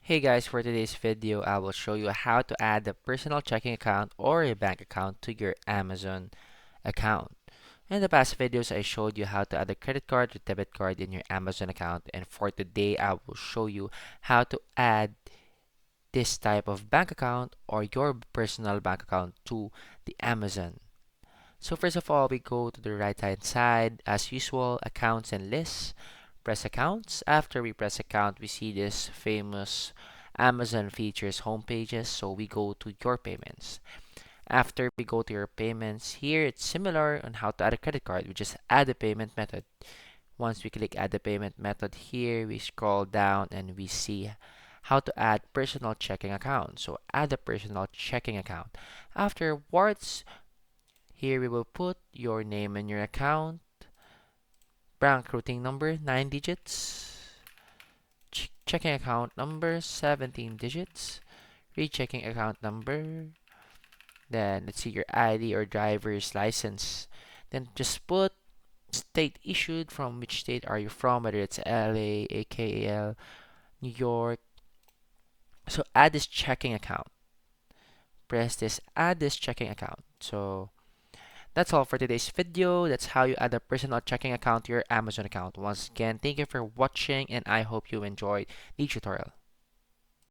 Hey guys, for today's video, I will show you how to add a personal checking account or a bank account to your Amazon account. In the past videos, I showed you how to add a credit card or debit card in your Amazon account, and for today, I will show you how to add this type of bank account or your personal bank account to the Amazon. So first of all, we go to the right hand side, as usual, accounts and lists. Press accounts. After we press account, we see this famous Amazon features home pages. So we go to your payments. After we go to your payments, here it's similar on how to add a credit card. We just add the payment method. Once we click add the payment method here, we scroll down and we see how to add personal checking account. So add a personal checking account. Afterwards, here we will put your name and your account, bank routing number 9 digits, checking account number 17 digits, rechecking account number, then let's see your ID or driver's license. Then just put state issued, from which state are you from, whether it's LA, AKL, New York. So add this checking account. Press this add this checking account. So that's all for today's video. That's how you add a personal checking account to your Amazon account. Once again, thank you for watching and I hope you enjoyed the tutorial.